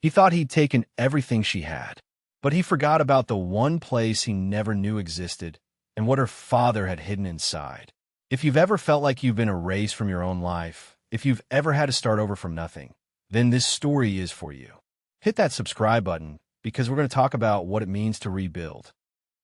He thought he'd taken everything she had, but he forgot about the one place he never knew existed and what her father had hidden inside. If you've ever felt like you've been erased from your own life, if you've ever had to start over from nothing, then this story is for you. Hit that subscribe button because we're going to talk about what it means to rebuild.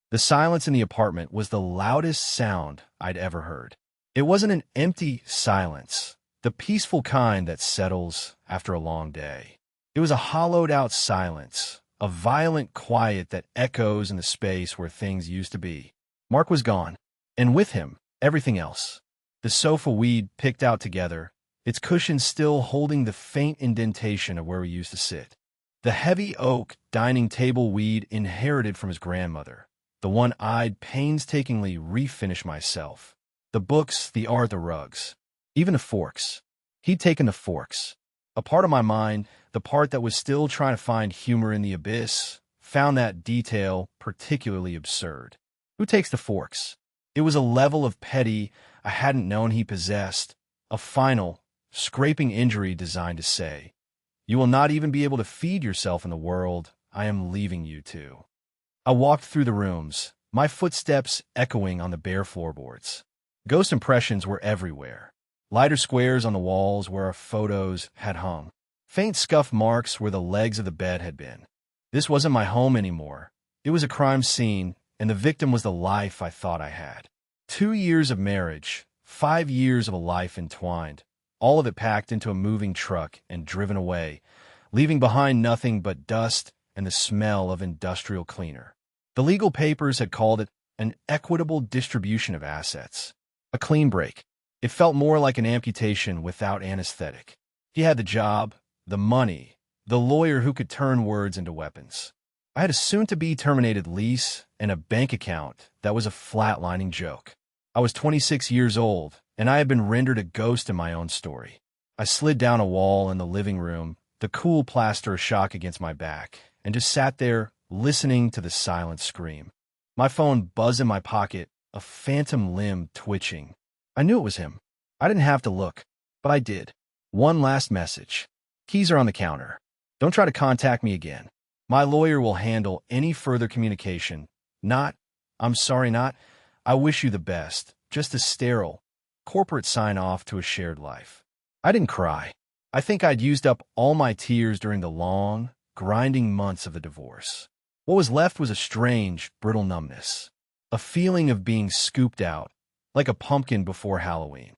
The silence in the apartment was the loudest sound I'd ever heard. It wasn't an empty silence, the peaceful kind that settles after a long day. It was a hollowed-out silence, a violent quiet that echoes in the space where things used to be. Mark was gone, and with him, everything else. The sofa we'd picked out together, its cushions still holding the faint indentation of where we used to sit. The heavy oak dining table we'd inherited from his grandmother, the one I'd painstakingly refinished myself. The books, the art, the rugs, even the forks. He'd taken the forks. A part of my mind, the part that was still trying to find humor in the abyss, found that detail particularly absurd. Who takes the forks? It was a level of petty I hadn't known he possessed, a final, scraping injury designed to say, "You will not even be able to feed yourself in the world I am leaving you to." I walked through the rooms, my footsteps echoing on the bare floorboards. Ghost impressions were everywhere. Lighter squares on the walls where our photos had hung. Faint scuff marks where the legs of the bed had been. This wasn't my home anymore. It was a crime scene, and the victim was the life I thought I had. 2 years of marriage, 5 years of a life entwined, all of it packed into a moving truck and driven away, leaving behind nothing but dust and the smell of industrial cleaner. The legal papers had called it an equitable distribution of assets. A clean break. It felt more like an amputation without anesthetic. He had the job, the money, the lawyer who could turn words into weapons. I had a soon-to-be terminated lease and a bank account that was a flatlining joke. I was 26 years old, and I had been rendered a ghost in my own story. I slid down a wall in the living room, the cool plaster a shock against my back, and just sat there listening to the silent scream. My phone buzzed in my pocket, a phantom limb twitching. I knew it was him. I didn't have to look, but I did. One last message. Keys are on the counter. Don't try to contact me again. My lawyer will handle any further communication. Not, I'm sorry, not, I wish you the best. Just a sterile, corporate sign-off to a shared life. I didn't cry. I think I'd used up all my tears during the long, grinding months of the divorce. What was left was a strange, brittle numbness. A feeling of being scooped out, like a pumpkin before Halloween.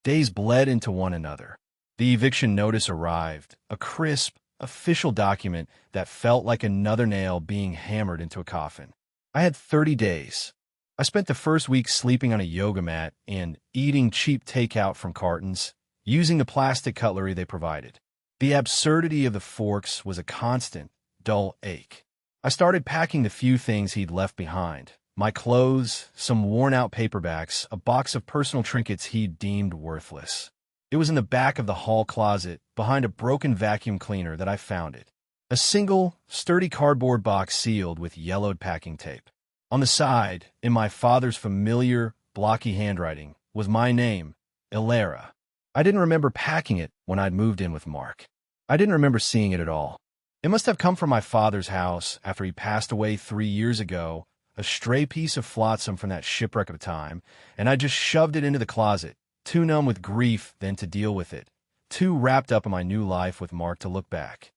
Days bled into one another. The eviction notice arrived, a crisp, official document that felt like another nail being hammered into a coffin. I had 30 days. I spent the first week sleeping on a yoga mat and eating cheap takeout from cartons, using the plastic cutlery they provided. The absurdity of the forks was a constant, dull ache. I started packing the few things he'd left behind. My clothes, some worn-out paperbacks, a box of personal trinkets he'd deemed worthless. It was in the back of the hall closet, behind a broken vacuum cleaner, that I found it. A single, sturdy cardboard box sealed with yellowed packing tape. On the side, in my father's familiar, blocky handwriting, was my name, Ilera. I didn't remember packing it when I'd moved in with Mark. I didn't remember seeing it at all. It must have come from my father's house after he passed away 3 years ago, a stray piece of flotsam from that shipwreck of a time, and I just shoved it into the closet, too numb with grief then to deal with it, too wrapped up in my new life with Mark to look back.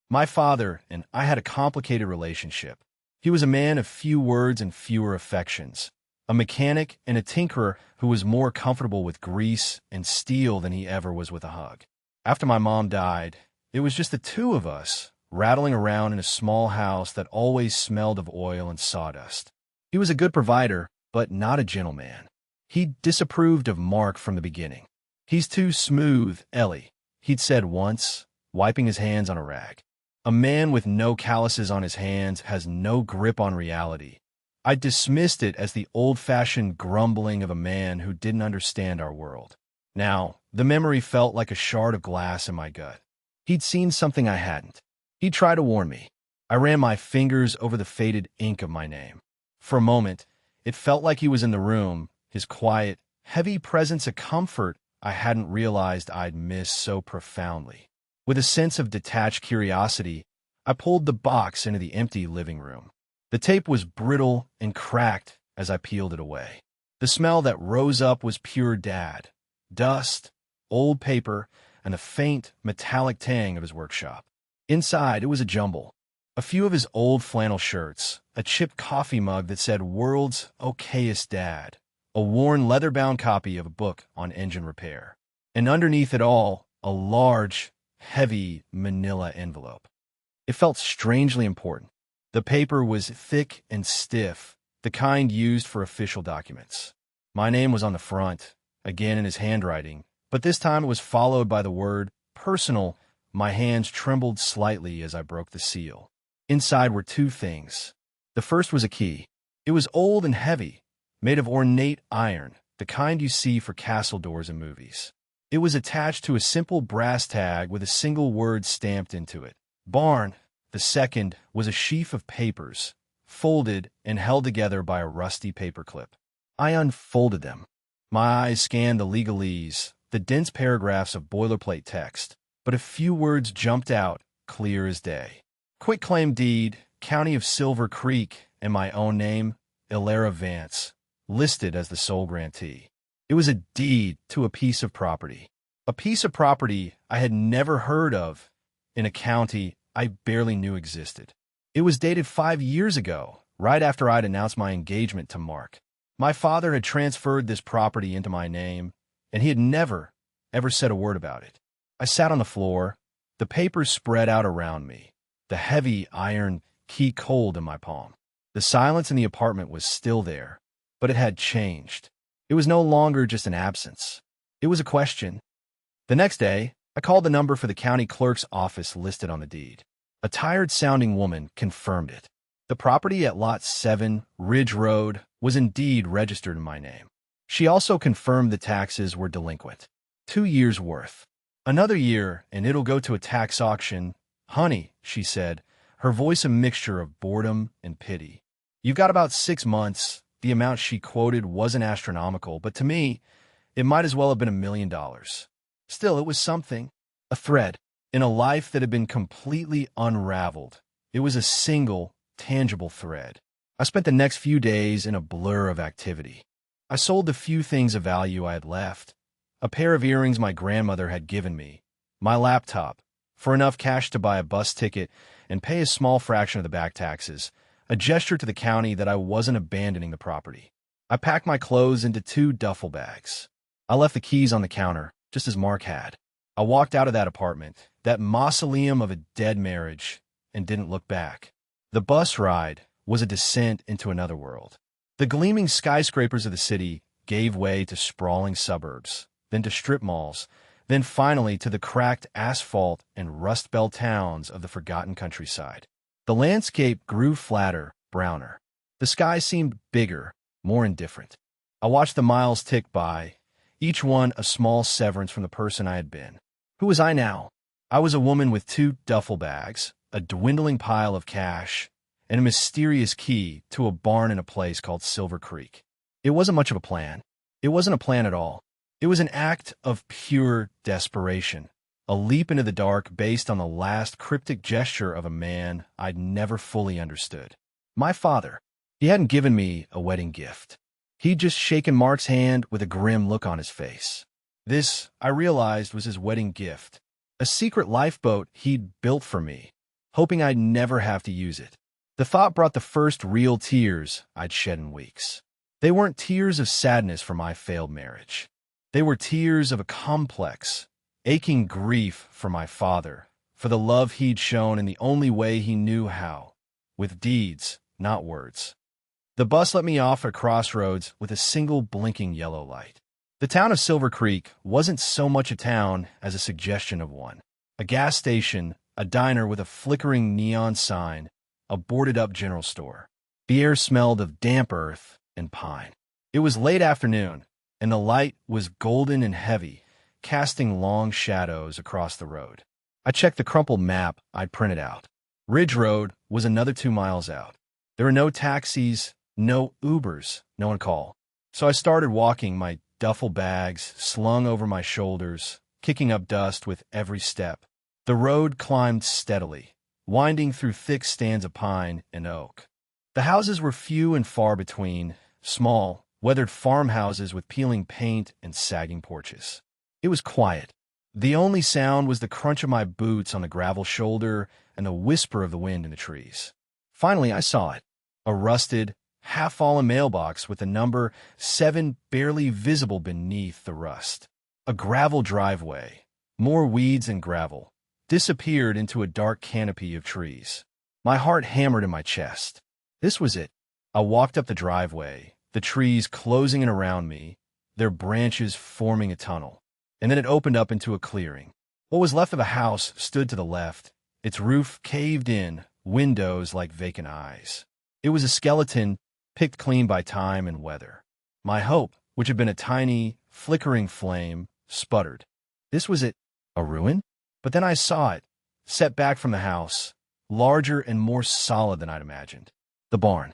My father and I had a complicated relationship. He was a man of few words and fewer affections, a mechanic and a tinkerer who was more comfortable with grease and steel than he ever was with a hug. After my mom died, it was just the two of us, rattling around in a small house that always smelled of oil and sawdust. He was a good provider, but not a gentleman. He disapproved of Mark from the beginning. "He's too smooth, Ellie," he'd said once, wiping his hands on a rag. "A man with no calluses on his hands has no grip on reality." I dismissed it as the old-fashioned grumbling of a man who didn't understand our world. Now, the memory felt like a shard of glass in my gut. He'd seen something I hadn't. He tried to warn me. I ran my fingers over the faded ink of my name. For a moment, it felt like he was in the room, his quiet, heavy presence a comfort I hadn't realized I'd missed so profoundly. With a sense of detached curiosity, I pulled the box into the empty living room. The tape was brittle and cracked as I peeled it away. The smell that rose up was pure Dad. Dust, old paper, and the faint, metallic tang of his workshop. Inside, it was a jumble. A few of his old flannel shirts, a chipped coffee mug that said "World's Okayest Dad," a worn leather-bound copy of a book on engine repair, and underneath it all, a large, heavy manila envelope. It felt strangely important. The paper was thick and stiff, the kind used for official documents. My name was on the front, again in his handwriting, but this time it was followed by the word "personal." My hands trembled slightly as I broke the seal. Inside were two things. The first was a key. It was old and heavy, made of ornate iron, the kind you see for castle doors in movies. It was attached to a simple brass tag with a single word stamped into it: Barn. The second was a sheaf of papers, folded and held together by a rusty paperclip. I unfolded them. My eyes scanned the legalese, the dense paragraphs of boilerplate text, but a few words jumped out, clear as day. Quitclaim deed, County of Silver Creek, and my own name, Ilera Vance, listed as the sole grantee. It was a deed to a piece of property. A piece of property I had never heard of in a county I barely knew existed. It was dated 5 years ago, right after I'd announced my engagement to Mark. My father had transferred this property into my name, and he had never, ever said a word about it. I sat on the floor, the papers spread out around me, the heavy iron key cold in my palm. The silence in the apartment was still there, but it had changed. It was no longer just an absence. It was a question. The next day, I called the number for the county clerk's office listed on the deed. A tired-sounding woman confirmed it. The property at Lot 7, Ridge Road, was indeed registered in my name. She also confirmed the taxes were delinquent. 2 years' worth. Another year, and it'll go to a tax auction. Honey, she said, her voice a mixture of boredom and pity. You've got about 6 months. The amount she quoted wasn't astronomical, but to me, it might as well have been $1 million. Still, it was something. A thread in a life that had been completely unraveled. It was a single, tangible thread. I spent the next few days in a blur of activity. I sold the few things of value I had left. A pair of earrings my grandmother had given me, my laptop, for enough cash to buy a bus ticket and pay a small fraction of the back taxes, a gesture to the county that I wasn't abandoning the property. I packed my clothes into 2 duffel bags. I left the keys on the counter, just as Mark had. I walked out of that apartment, that mausoleum of a dead marriage, and didn't look back. The bus ride was a descent into another world. The gleaming skyscrapers of the city gave way to sprawling suburbs, then to strip malls, then finally to the cracked asphalt and rust-belt towns of the forgotten countryside. The landscape grew flatter, browner. The sky seemed bigger, more indifferent. I watched the miles tick by, each one a small severance from the person I had been. Who was I now? I was a woman with 2 duffel bags, a dwindling pile of cash, and a mysterious key to a barn in a place called Silver Creek. It wasn't much of a plan. It wasn't a plan at all. It was an act of pure desperation, a leap into the dark based on the last cryptic gesture of a man I'd never fully understood. My father. He hadn't given me a wedding gift. He'd just shaken Mark's hand with a grim look on his face. This, I realized, was his wedding gift, a secret lifeboat he'd built for me, hoping I'd never have to use it. The thought brought the first real tears I'd shed in weeks. They weren't tears of sadness for my failed marriage. They were tears of a complex, aching grief for my father, for the love he'd shown in the only way he knew how, with deeds, not words. The bus let me off at crossroads with a single blinking yellow light. The town of Silver Creek wasn't so much a town as a suggestion of one. A gas station, a diner with a flickering neon sign, a boarded-up general store. The air smelled of damp earth and pine. It was late afternoon, and the light was golden and heavy, casting long shadows across the road. I checked the crumpled map I'd printed out. Ridge Road was another 2 miles out. There were no taxis, no Ubers, no one called. So I started walking, my duffel bags slung over my shoulders, kicking up dust with every step. The road climbed steadily, winding through thick stands of pine and oak. The houses were few and far between, small, weathered farmhouses with peeling paint and sagging porches. It was quiet. The only sound was the crunch of my boots on the gravel shoulder and the whisper of the wind in the trees. Finally, I saw it. A rusted, half-fallen mailbox with the number 7 barely visible beneath the rust. A gravel driveway, more weeds and gravel, disappeared into a dark canopy of trees. My heart hammered in my chest. This was it. I walked up the driveway, the trees closing in around me, their branches forming a tunnel. And then it opened up into a clearing. What was left of a house stood to the left, its roof caved in, windows like vacant eyes. It was a skeleton picked clean by time and weather. My hope, which had been a tiny, flickering flame, sputtered. This was it, a ruin? But then I saw it, set back from the house, larger and more solid than I'd imagined. The barn.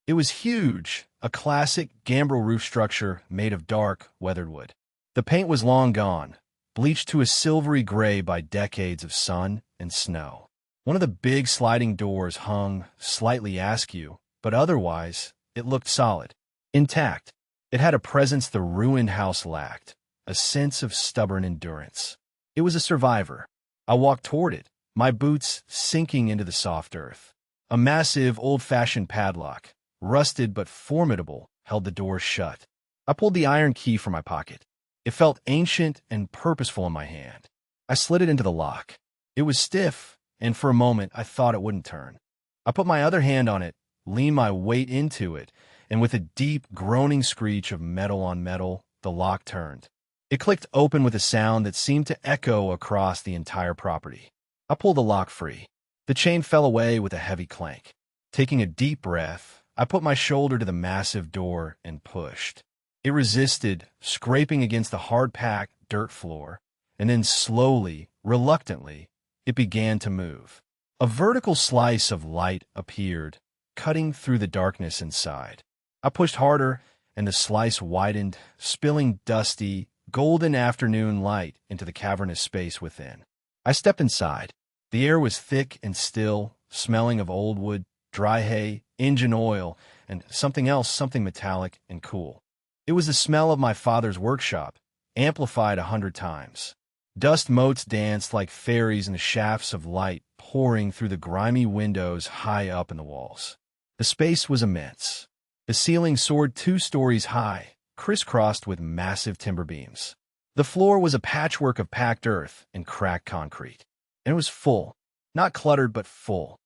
It was huge, a classic gambrel roof structure made of dark, weathered wood. The paint was long gone, bleached to a silvery gray by decades of sun and snow. One of the big sliding doors hung slightly askew, but otherwise it looked solid, intact. It had a presence the ruined house lacked, a sense of stubborn endurance. It was a survivor. I walked toward it, my boots sinking into the soft earth. A massive, old-fashioned padlock, rusted but formidable, held the door shut. I pulled the iron key from my pocket. It felt ancient and purposeful in my hand. I slid it into the lock. It was stiff, and for a moment I thought it wouldn't turn. I put my other hand on it, leaned my weight into it, and with a deep, groaning screech of metal on metal, the lock turned. It clicked open with a sound that seemed to echo across the entire property. I pulled the lock free. The chain fell away with a heavy clank. Taking a deep breath, I put my shoulder to the massive door and pushed. It resisted, scraping against the hard-packed dirt floor, and then slowly, reluctantly, it began to move. A vertical slice of light appeared, cutting through the darkness inside. I pushed harder, and the slice widened, spilling dusty, golden afternoon light into the cavernous space within. I stepped inside. The air was thick and still, smelling of old wood, dry hay, engine oil, and something else, something metallic and cool. It was the smell of my father's workshop, amplified 100 times. Dust motes danced like fairies in the shafts of light pouring through the grimy windows high up in the walls. The space was immense. The ceiling soared 2 stories high, crisscrossed with massive timber beams. The floor was a patchwork of packed earth and cracked concrete. And it was full, not cluttered but full.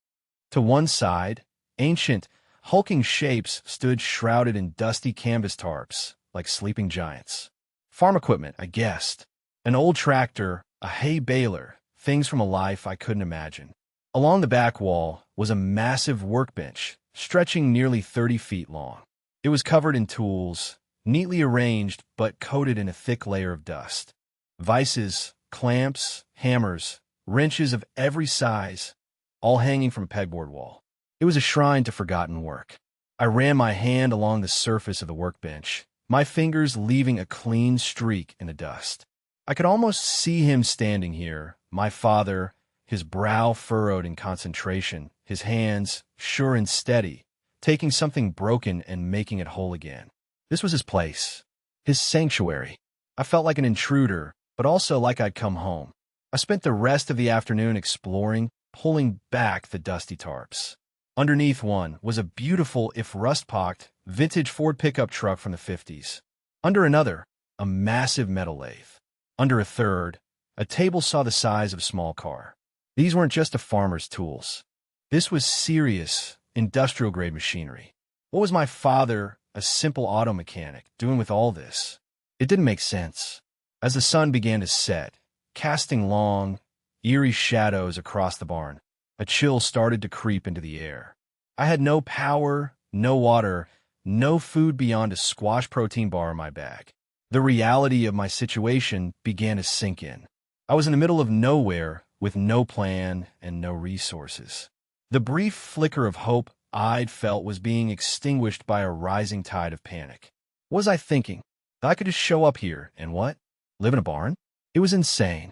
To one side, ancient, hulking shapes stood shrouded in dusty canvas tarps, like sleeping giants. Farm equipment, I guessed. An old tractor, a hay baler, things from a life I couldn't imagine. Along the back wall was a massive workbench, stretching nearly 30 feet long. It was covered in tools, neatly arranged but coated in a thick layer of dust. Vices, clamps, hammers, wrenches of every size, all hanging from a pegboard wall. It was a shrine to forgotten work. I ran my hand along the surface of the workbench, my fingers leaving a clean streak in the dust. I could almost see him standing here, my father, his brow furrowed in concentration, his hands, sure and steady, taking something broken and making it whole again. This was his place, his sanctuary. I felt like an intruder, but also like I'd come home. I spent the rest of the afternoon exploring, pulling back the dusty tarps. Underneath one was a beautiful, if rust-pocked, vintage Ford pickup truck from the 50s. Under another, a massive metal lathe. Under a third, a table saw the size of a small car. These weren't just a farmer's tools. This was serious, industrial-grade machinery. What was my father, a simple auto mechanic, doing with all this? It didn't make sense. As the sun began to set, casting long, eerie shadows across the barn, a chill started to creep into the air. I had no power, no water, no food beyond a squash protein bar in my bag. The reality of my situation began to sink in. I was in the middle of nowhere with no plan and no resources. The brief flicker of hope I'd felt was being extinguished by a rising tide of panic. What was I thinking? That I could just show up here and what? Live in a barn? It was insane.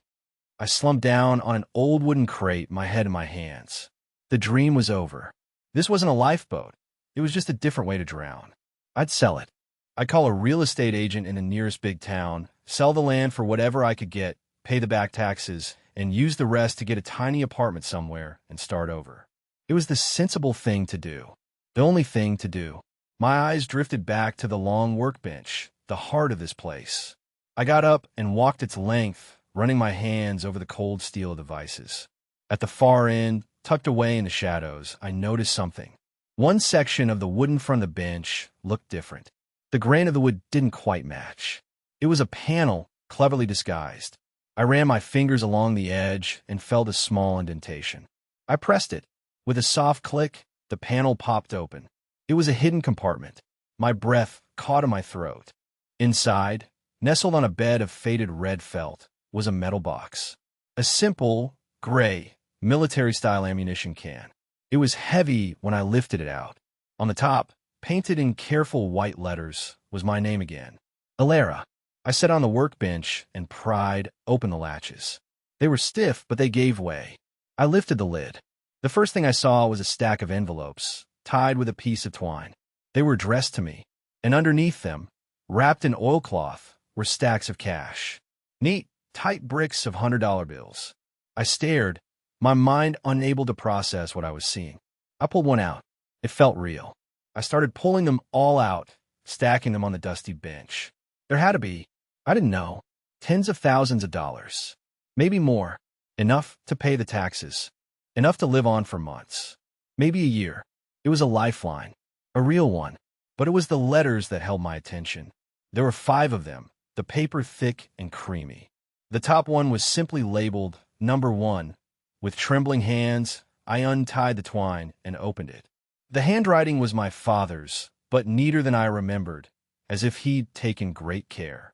I slumped down on an old wooden crate, my head in my hands. The dream was over. This wasn't a lifeboat. It was just a different way to drown. I'd sell it. I'd call a real estate agent in the nearest big town, sell the land for whatever I could get, pay the back taxes, and use the rest to get a tiny apartment somewhere and start over. It was the sensible thing to do. The only thing to do. My eyes drifted back to the long workbench, the heart of this place. I got up and walked its length, running my hands over the cold steel devices. At the far end, tucked away in the shadows, I noticed something. One section of the wooden front of the bench looked different. The grain of the wood didn't quite match. It was a panel, cleverly disguised. I ran my fingers along the edge and felt a small indentation. I pressed it. With a soft click, the panel popped open. It was a hidden compartment. My breath caught in my throat. Inside, nestled on a bed of faded red felt, was a metal box. A simple, gray, military-style ammunition can. It was heavy when I lifted it out. On the top, painted in careful white letters, was my name again. Alara. I sat on the workbench and pried open the latches. They were stiff, but they gave way. I lifted the lid. The first thing I saw was a stack of envelopes, tied with a piece of twine. They were addressed to me, and underneath them, wrapped in oilcloth, were stacks of cash. Neat, tight bricks of $100 bills. I stared, my mind unable to process what I was seeing. I pulled one out. It felt real. I started pulling them all out, stacking them on the dusty bench. There had to be, I didn't know, tens of thousands of dollars. Maybe more. Enough to pay the taxes. Enough to live on for months. Maybe a year. It was a lifeline. A real one. But it was the letters that held my attention. There were 5 of them, the paper thick and creamy. The top one was simply labeled Number 1. With trembling hands, I untied the twine and opened it. The handwriting was my father's, but neater than I remembered, as if he'd taken great care.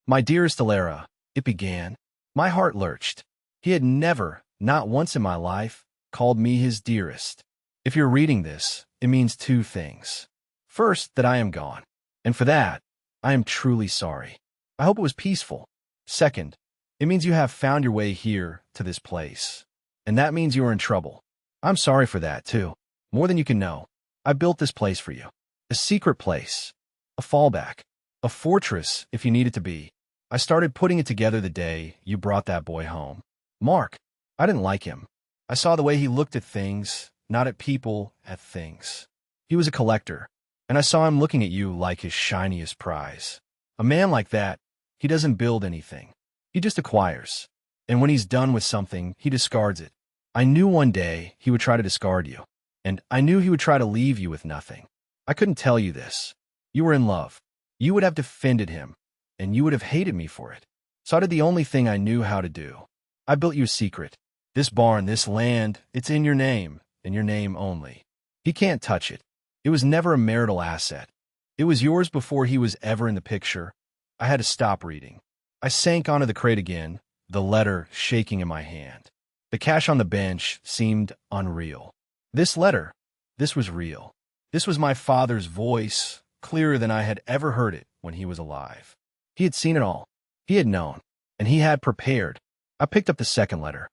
My dearest Alara, it began. My heart lurched. He had never, not once in my life, called me his dearest. If you're reading this, it means 2 things. First, that I am gone, and for that, I am truly sorry. I hope it was peaceful. Second, it means you have found your way here to this place, and that means you are in trouble. I'm sorry for that, too. More than you can know. I built this place for you. A secret place. A fallback. A fortress, if you need it to be. I started putting it together the day you brought that boy home. Mark. I didn't like him. I saw the way he looked at things, not at people, at things. He was a collector, and I saw him looking at you like his shiniest prize. A man like that, he doesn't build anything. He just acquires. And when he's done with something, he discards it. I knew one day he would try to discard you. And I knew he would try to leave you with nothing. I couldn't tell you this. You were in love. You would have defended him, and you would have hated me for it. So I did the only thing I knew how to do. I built you a secret. This barn, this land, it's in your name only. He can't touch it. It was never a marital asset. It was yours before he was ever in the picture. I had to stop reading. I sank onto the crate again, the letter shaking in my hand. The cash on the bench seemed unreal. This letter, this was real. This was my father's voice, clearer than I had ever heard it when he was alive. He had seen it all. He had known, and he had prepared. I picked up the second letter.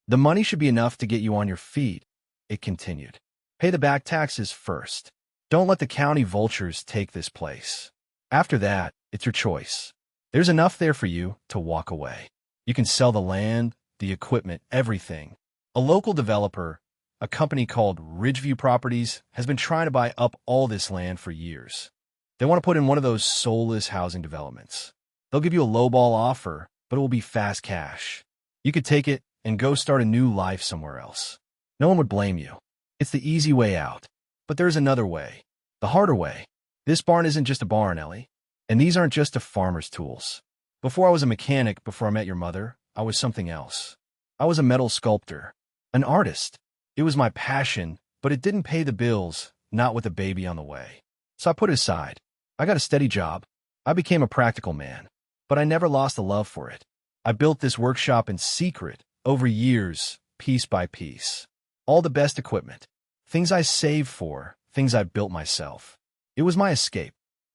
The money should be enough to get you on your feet, it continued. Pay the back taxes first. Don't let the county vultures take this place. After that, it's your choice. There's enough there for you to walk away. You can sell the land, the equipment, everything. A local developer, a company called Ridgeview Properties, has been trying to buy up all this land for years. They want to put in one of those soulless housing developments. They'll give you a lowball offer, but it will be fast cash. You could take it and go start a new life somewhere else. No one would blame you. It's the easy way out. But there's another way. The harder way. This barn isn't just a barn, Ellie. And these aren't just a farmer's tools. Before I was a mechanic, before I met your mother, I was something else. I was a metal sculptor. An artist. It was my passion, but it didn't pay the bills, not with a baby on the way. So I put it aside. I got a steady job. I became a practical man. But I never lost the love for it. I built this workshop in secret, over years, piece by piece. All the best equipment. Things I saved for, things I built myself. It was my escape.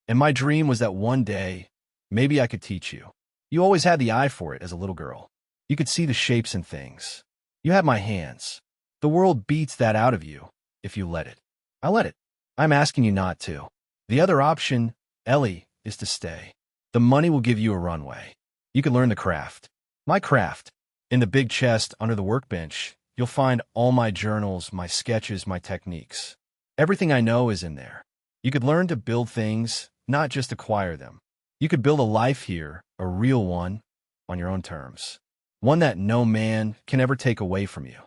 And my dream was that one day, maybe I could teach you. You always had the eye for it as a little girl. You could see the shapes and things. You had my hands. The world beats that out of you if you let it. I let it. I'm asking you not to. The other option, Ellie, is to stay. The money will give you a runway. You can learn the craft. My craft. In the big chest under the workbench, you'll find all my journals, my sketches, my techniques. Everything I know is in there. You could learn to build things, not just acquire them. You could build a life here, a real one, on your own terms. One that no man can ever take away from you.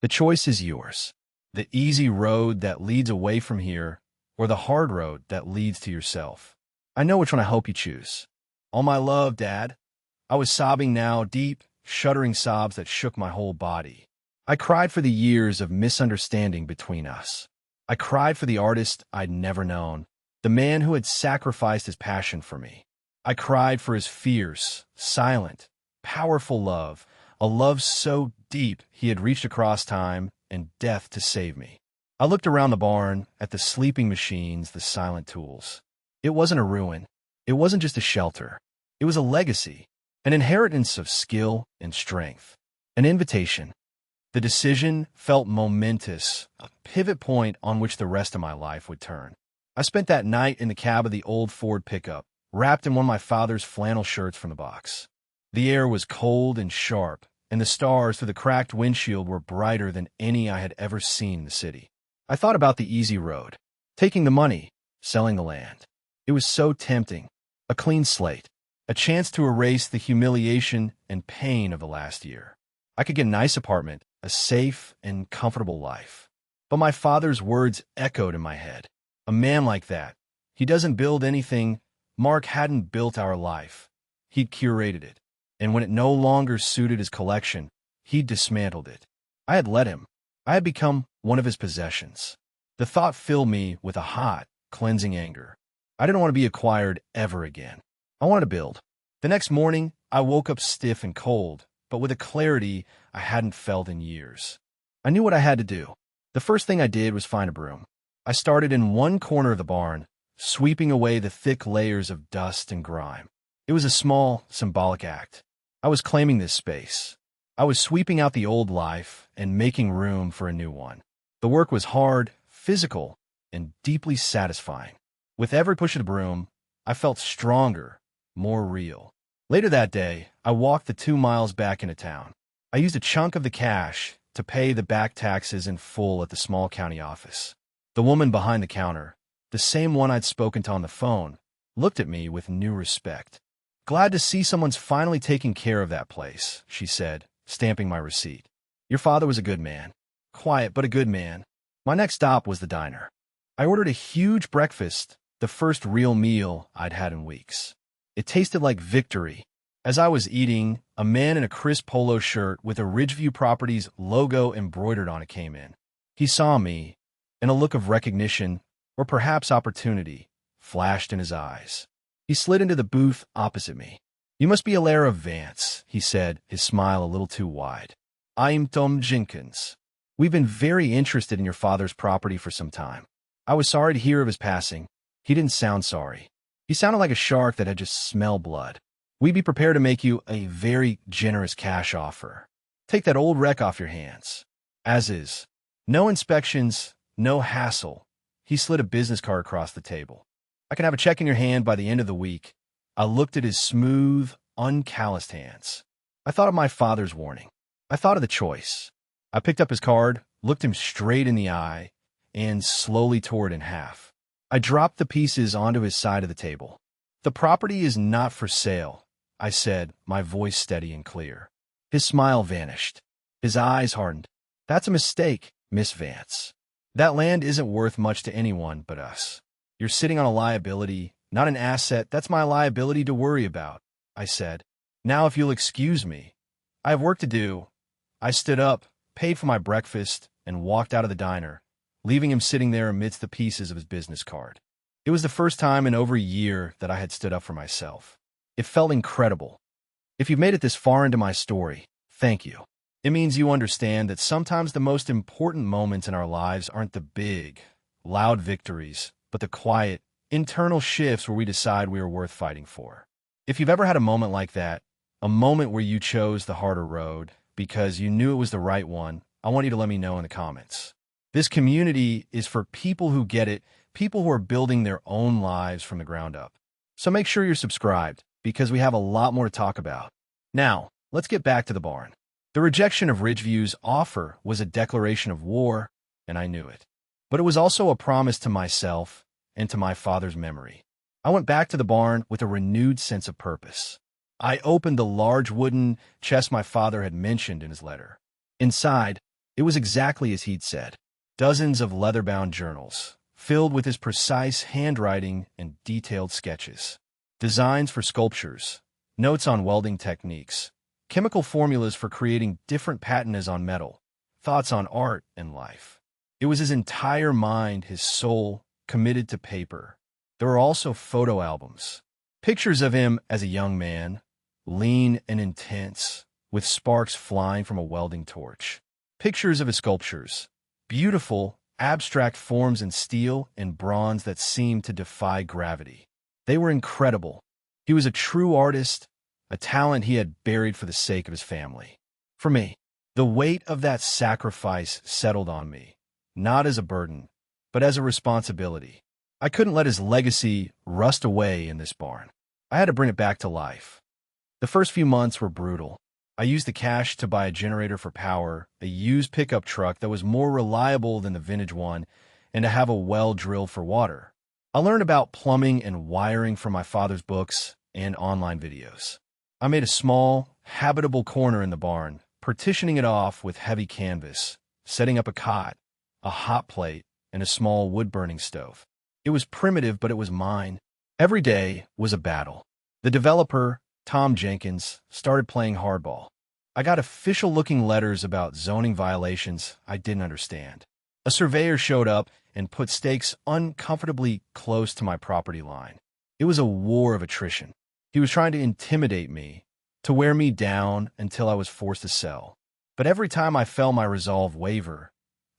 The choice is yours. The easy road that leads away from here, or the hard road that leads to yourself. I know which one I hope you choose. All my love, Dad. I was sobbing now, deep, shuddering sobs that shook my whole body. I cried for the years of misunderstanding between us. I cried for the artist I'd never known, the man who had sacrificed his passion for me. I cried for his fierce, silent, powerful love, a love so deep he had reached across time and death to save me. I looked around the barn at the sleeping machines, the silent tools. It wasn't a ruin. It wasn't just a shelter. It was a legacy, an inheritance of skill and strength, an invitation. The decision felt momentous, a pivot point on which the rest of my life would turn. I spent that night in the cab of the old Ford pickup, wrapped in one of my father's flannel shirts from the box. The air was cold and sharp, and the stars through the cracked windshield were brighter than any I had ever seen in the city. I thought about the easy road, taking the money, selling the land. It was so tempting, a clean slate, a chance to erase the humiliation and pain of the last year. I could get a nice apartment, a safe and comfortable life. But my father's words echoed in my head. A man like that, he doesn't build anything. Mark hadn't built our life. He'd curated it. And when it no longer suited his collection, he'd dismantled it. I had let him. I had become one of his possessions. The thought filled me with a hot, cleansing anger. I didn't want to be acquired ever again. I wanted to build. The next morning, I woke up stiff and cold, but with a clarity I hadn't felt in years. I knew what I had to do. The first thing I did was find a broom. I started in one corner of the barn, sweeping away the thick layers of dust and grime. It was a small, symbolic act. I was claiming this space. I was sweeping out the old life and making room for a new one. The work was hard, physical, and deeply satisfying. With every push of the broom, I felt stronger, more real. Later that day, I walked the 2 miles back into town. I used a chunk of the cash to pay the back taxes in full at the small county office. The woman behind the counter, the same one I'd spoken to on the phone, looked at me with new respect. "Glad to see someone's finally taking care of that place," she said, stamping my receipt. "Your father was a good man. Quiet, but a good man." My next stop was the diner. I ordered a huge breakfast, the first real meal I'd had in weeks. It tasted like victory. As I was eating, a man in a crisp polo shirt with a Ridgeview Properties logo embroidered on it came in. He saw me, and a look of recognition, or perhaps opportunity, flashed in his eyes. He slid into the booth opposite me. "You must be Alara Vance," he said, his smile a little too wide. "I'm Tom Jenkins. We've been very interested in your father's property for some time." I was sorry to hear of his passing. He didn't sound sorry. He sounded like a shark that had just smelled blood. "We'd be prepared to make you a very generous cash offer. Take that old wreck off your hands. As is. No inspections, no hassle." He slid a business card across the table. "I can have a check in your hand by the end of the week." I looked at his smooth, uncalloused hands. I thought of my father's warning. I thought of the choice. I picked up his card, looked him straight in the eye, and slowly tore it in half. I dropped the pieces onto his side of the table. "The property is not for sale," I said, my voice steady and clear. His smile vanished. His eyes hardened. "That's a mistake, Miss Vance. That land isn't worth much to anyone but us. You're sitting on a liability, not an asset. That's my liability to worry about," I said. "Now, if you'll excuse me, I have work to do." I stood up, paid for my breakfast, and walked out of the diner, leaving him sitting there amidst the pieces of his business card. It was the first time in over a year that I had stood up for myself. It felt incredible. If you've made it this far into my story, thank you. It means you understand that sometimes the most important moments in our lives aren't the big, loud victories, but the quiet, internal shifts where we decide we are worth fighting for. If you've ever had a moment like that, a moment where you chose the harder road because you knew it was the right one, I want you to let me know in the comments. This community is for people who get it, people who are building their own lives from the ground up. So make sure you're subscribed, because we have a lot more to talk about. Now, let's get back to the barn. The rejection of Ridgeview's offer was a declaration of war, and I knew it. But it was also a promise to myself and to my father's memory. I went back to the barn with a renewed sense of purpose. I opened the large wooden chest my father had mentioned in his letter. Inside, it was exactly as he'd said. Dozens of leather-bound journals, filled with his precise handwriting and detailed sketches. Designs for sculptures, notes on welding techniques, chemical formulas for creating different patina's on metal, thoughts on art and life. It was his entire mind, his soul, committed to paper. There were also photo albums. Pictures of him as a young man, lean and intense, with sparks flying from a welding torch. Pictures of his sculptures, beautiful, abstract forms in steel and bronze that seemed to defy gravity. They were incredible. He was a true artist, a talent he had buried for the sake of his family. For me, the weight of that sacrifice settled on me, not as a burden, but as a responsibility. I couldn't let his legacy rust away in this barn. I had to bring it back to life. The first few months were brutal. I used the cash to buy a generator for power, a used pickup truck that was more reliable than the vintage one, and to have a well drilled for water. I learned about plumbing and wiring from my father's books and online videos. I made a small, habitable corner in the barn, partitioning it off with heavy canvas, setting up a cot, a hot plate, and a small wood-burning stove. It was primitive, but it was mine. Every day was a battle. The developer, Tom Jenkins, started playing hardball. I got official-looking letters about zoning violations I didn't understand. A surveyor showed up and put stakes uncomfortably close to my property line. It was a war of attrition. He was trying to intimidate me, to wear me down until I was forced to sell. But every time I felt my resolve waver,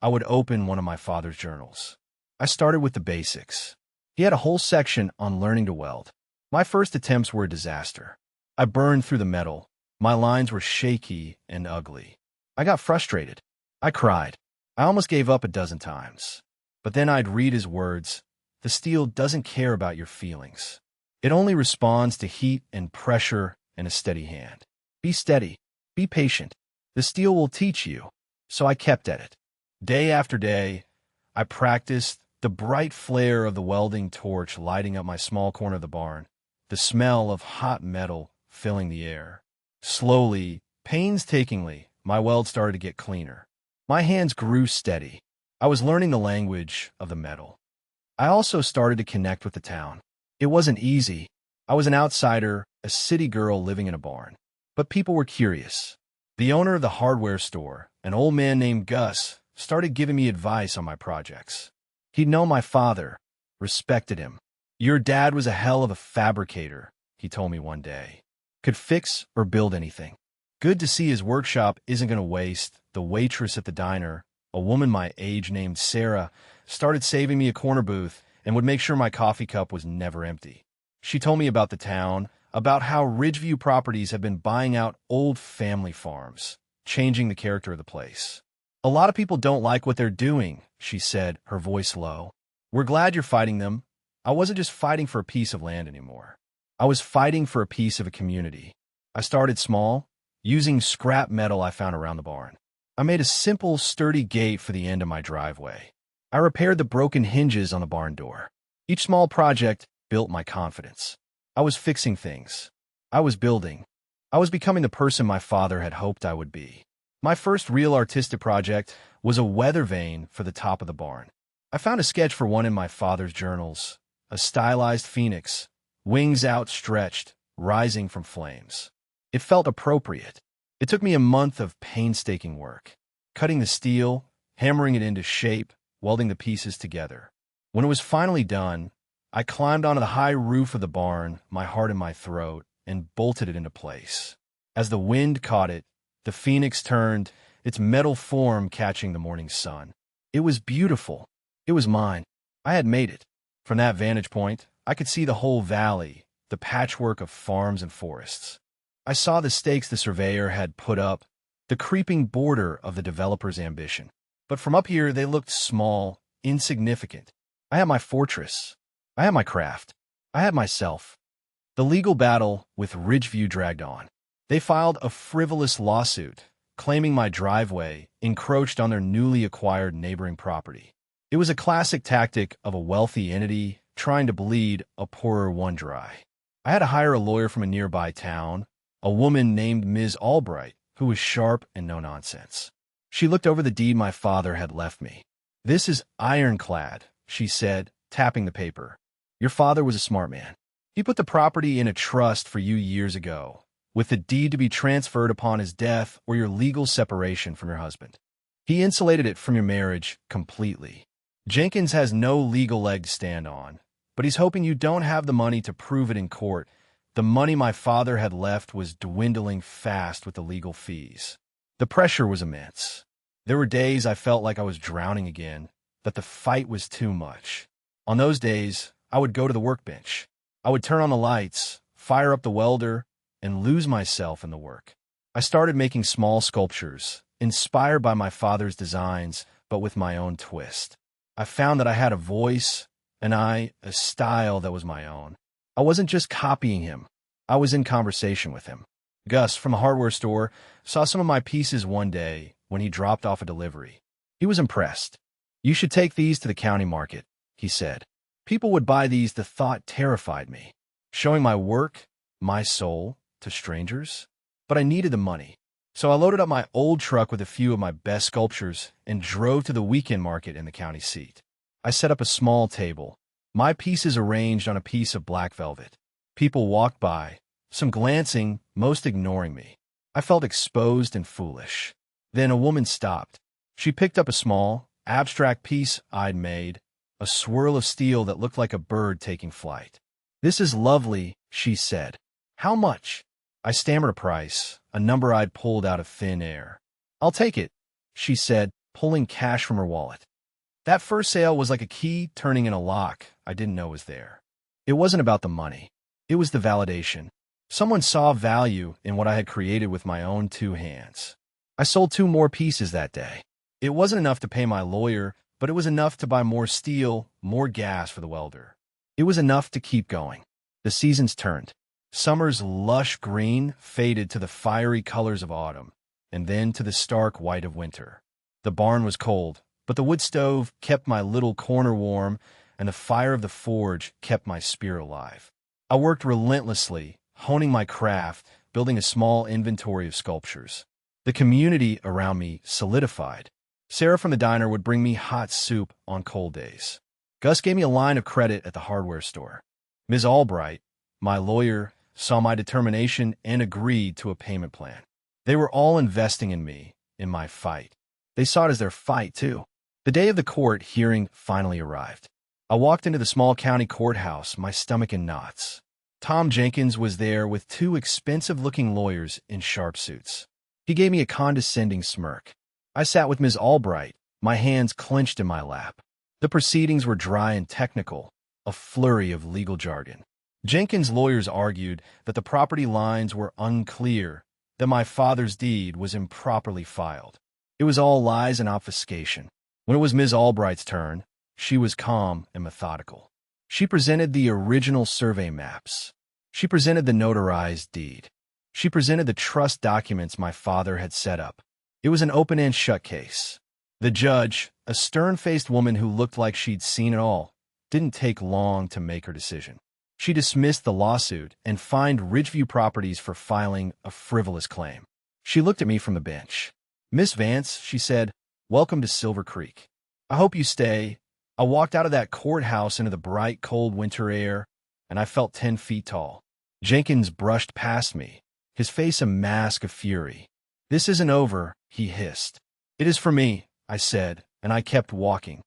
I would open one of my father's journals. I started with the basics. He had a whole section on learning to weld. My first attempts were a disaster. I burned through the metal. My lines were shaky and ugly. I got frustrated. I cried. I almost gave up a dozen times. But then I'd read his words. The steel doesn't care about your feelings. It only responds to heat and pressure and a steady hand. Be steady. Be patient. The steel will teach you. So I kept at it. Day after day, I practiced, the bright flare of the welding torch lighting up my small corner of the barn, the smell of hot metal filling the air. Slowly, painstakingly, my weld started to get cleaner. My hands grew steady. I was learning the language of the metal. I also started to connect with the town. It wasn't easy. I was an outsider, a city girl living in a barn. But people were curious. The owner of the hardware store, an old man named Gus, started giving me advice on my projects. He'd known my father, respected him. Your dad was a hell of a fabricator, he told me one day. Could fix or build anything. Good to see his workshop isn't going to waste. The waitress at the diner, a woman my age named Sarah, started saving me a corner booth and would make sure my coffee cup was never empty. She told me about the town, about how Ridgeview Properties have been buying out old family farms, changing the character of the place. A lot of people don't like what they're doing, she said, her voice low. We're glad you're fighting them. I wasn't just fighting for a piece of land anymore. I was fighting for a piece of a community. I started small, using scrap metal I found around the barn. I made a simple, sturdy gate for the end of my driveway. I repaired the broken hinges on the barn door. Each small project built my confidence. I was fixing things. I was building. I was becoming the person my father had hoped I would be. My first real artistic project was a weather vane for the top of the barn. I found a sketch for one in my father's journals, a stylized phoenix, wings outstretched, rising from flames. It felt appropriate. It took me a month of painstaking work, cutting the steel, hammering it into shape, welding the pieces together. When it was finally done, I climbed onto the high roof of the barn, my heart in my throat, and bolted it into place. As the wind caught it, the phoenix turned, its metal form catching the morning sun. It was beautiful. It was mine. I had made it. From that vantage point, I could see the whole valley, the patchwork of farms and forests. I saw the stakes the surveyor had put up, the creeping border of the developer's ambition. But from up here, they looked small, insignificant. I had my fortress. I had my craft. I had myself. The legal battle with Ridgeview dragged on. They filed a frivolous lawsuit, claiming my driveway encroached on their newly acquired neighboring property. It was a classic tactic of a wealthy entity trying to bleed a poorer one dry. I had to hire a lawyer from a nearby town, a woman named Ms. Albright, who was sharp and no-nonsense. She looked over the deed my father had left me. "This is ironclad," she said, tapping the paper. "Your father was a smart man. He put the property in a trust for you years ago, with the deed to be transferred upon his death or your legal separation from your husband. He insulated it from your marriage completely. Jenkins has no legal leg to stand on, but he's hoping you don't have the money to prove it in court. The money my father had left was dwindling fast with the legal fees. The pressure was immense. There were days I felt like I was drowning again, that the fight was too much. On those days, I would go to the workbench. I would turn on the lights, fire up the welder, and lose myself in the work. I started making small sculptures, inspired by my father's designs, but with my own twist. I found that I had a voice, a style that was my own. I wasn't just copying him. I was in conversation with him. Gus, from a hardware store, saw some of my pieces one day when he dropped off a delivery. He was impressed. "You should take these to the county market," he said. "People would buy these." The thought terrified me. Showing my work, my soul, to strangers? But I needed the money. So I loaded up my old truck with a few of my best sculptures and drove to the weekend market in the county seat. I set up a small table, my pieces arranged on a piece of black velvet. People walked by, some glancing, most ignoring me. I felt exposed and foolish. Then a woman stopped. She picked up a small, abstract piece I'd made, a swirl of steel that looked like a bird taking flight. "This is lovely," she said. "How much?" I stammered a price, a number I'd pulled out of thin air. "I'll take it," she said, pulling cash from her wallet. That first sale was like a key turning in a lock I didn't know was there. It wasn't about the money. It was the validation. Someone saw value in what I had created with my own two hands. I sold 2 more pieces that day. It wasn't enough to pay my lawyer, but it was enough to buy more steel, more gas for the welder. It was enough to keep going. The seasons turned. Summer's lush green faded to the fiery colors of autumn, and then to the stark white of winter. The barn was cold, but the wood stove kept my little corner warm, and the fire of the forge kept my spirit alive. I worked relentlessly, honing my craft, building a small inventory of sculptures. The community around me solidified. Sarah from the diner would bring me hot soup on cold days. Gus gave me a line of credit at the hardware store. Ms. Albright, my lawyer, saw my determination and agreed to a payment plan. They were all investing in me, in my fight. They saw it as their fight, too. The day of the court hearing finally arrived. I walked into the small county courthouse, my stomach in knots. Tom Jenkins was there with 2 expensive-looking lawyers in sharp suits. He gave me a condescending smirk. I sat with Ms. Albright, my hands clenched in my lap. The proceedings were dry and technical, a flurry of legal jargon. Jenkins' lawyers argued that the property lines were unclear, that my father's deed was improperly filed. It was all lies and obfuscation. When it was Ms. Albright's turn, she was calm and methodical. She presented the original survey maps. She presented the notarized deed. She presented the trust documents my father had set up. It was an open and shut case. The judge, a stern-faced woman who looked like she'd seen it all, didn't take long to make her decision. She dismissed the lawsuit and fined Ridgeview Properties for filing a frivolous claim. She looked at me from the bench. "Miss Vance," she said, "welcome to Silver Creek. I hope you stay." I walked out of that courthouse into the bright, cold winter air, and I felt 10 feet tall. Jenkins brushed past me, his face a mask of fury. "This isn't over," he hissed. "It is for me," I said, and I kept walking.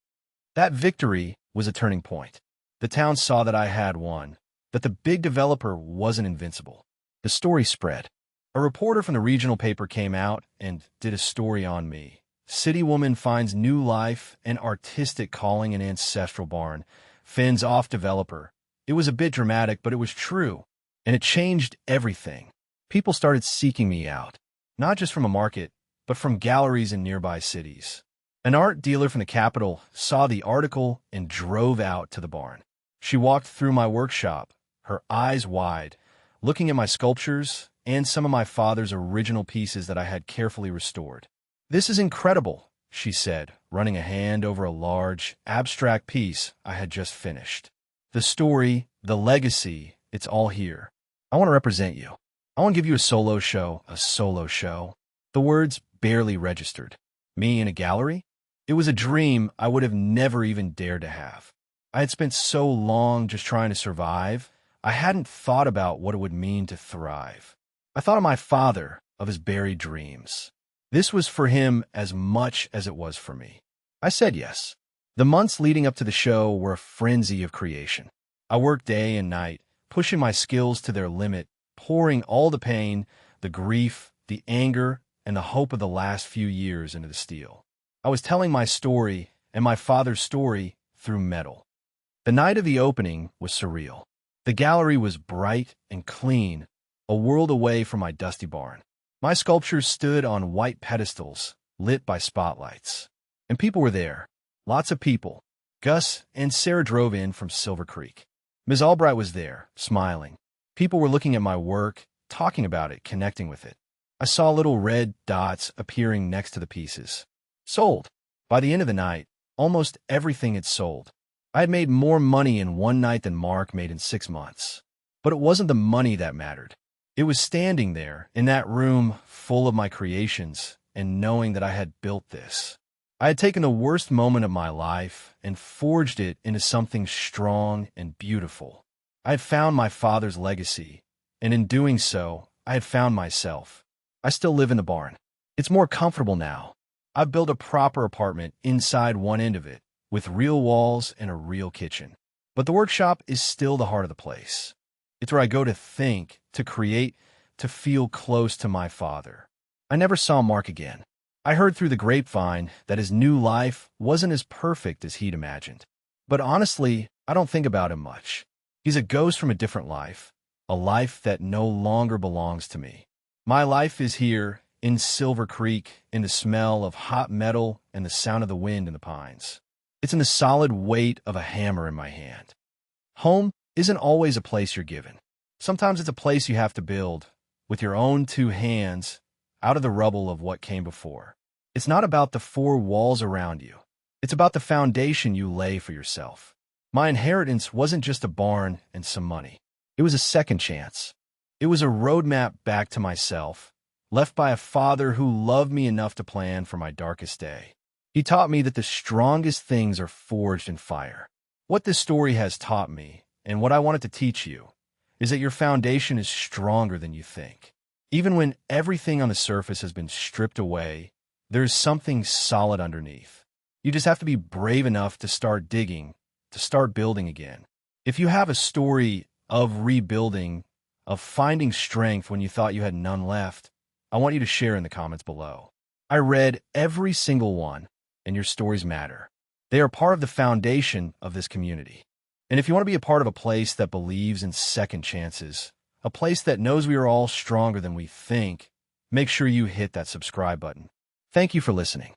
That victory was a turning point. The town saw that I had won, that the big developer wasn't invincible. The story spread. A reporter from the regional paper came out and did a story on me. City woman finds new life and artistic calling in ancestral barn, fends off developer. It was a bit dramatic, but it was true, and it changed everything. People started seeking me out, not just from a market, but from galleries in nearby cities. An art dealer from the capital saw the article and drove out to the barn. She walked through my workshop, her eyes wide, looking at my sculptures and some of my father's original pieces that I had carefully restored. "This is incredible," she said, running a hand over a large, abstract piece I had just finished. "The story, the legacy, it's all here. I want to represent you. I want to give you a solo show, a solo show." The words barely registered. Me in a gallery? It was a dream I would have never even dared to have. I had spent so long just trying to survive, I hadn't thought about what it would mean to thrive. I thought of my father, of his buried dreams. This was for him as much as it was for me. I said yes. The months leading up to the show were a frenzy of creation. I worked day and night, pushing my skills to their limit, pouring all the pain, the grief, the anger, and the hope of the last few years into the steel. I was telling my story and my father's story through metal. The night of the opening was surreal. The gallery was bright and clean, a world away from my dusty barn. My sculptures stood on white pedestals, lit by spotlights. And people were there. Lots of people. Gus and Sarah drove in from Silver Creek. Ms. Albright was there, smiling. People were looking at my work, talking about it, connecting with it. I saw little red dots appearing next to the pieces. Sold. By the end of the night, almost everything had sold. I had made more money in one night than Mark made in 6 months. But it wasn't the money that mattered. It was standing there, in that room full of my creations, and knowing that I had built this. I had taken the worst moment of my life and forged it into something strong and beautiful. I had found my father's legacy, and in doing so, I had found myself. I still live in the barn. It's more comfortable now. I've built a proper apartment inside one end of it, with real walls and a real kitchen. But the workshop is still the heart of the place. It's where I go to think, to create, to feel close to my father. I never saw Mark again. I heard through the grapevine that his new life wasn't as perfect as he'd imagined. But honestly, I don't think about him much. He's a ghost from a different life, a life that no longer belongs to me. My life is here, in Silver Creek, in the smell of hot metal and the sound of the wind in the pines. It's in the solid weight of a hammer in my hand. Home isn't always a place you're given. Sometimes it's a place you have to build, with your own 2 hands, out of the rubble of what came before. It's not about the 4 walls around you. It's about the foundation you lay for yourself. My inheritance wasn't just a barn and some money. It was a second chance. It was a roadmap back to myself, left by a father who loved me enough to plan for my darkest day. He taught me that the strongest things are forged in fire. What this story has taught me, and what I wanted to teach you, is that your foundation is stronger than you think. Even when everything on the surface has been stripped away, there's something solid underneath. You just have to be brave enough to start digging, to start building again. If you have a story of rebuilding, of finding strength when you thought you had none left, I want you to share in the comments below. I read every single one, and your stories matter. They are part of the foundation of this community. And if you want to be a part of a place that believes in second chances, a place that knows we are all stronger than we think, make sure you hit that subscribe button. Thank you for listening.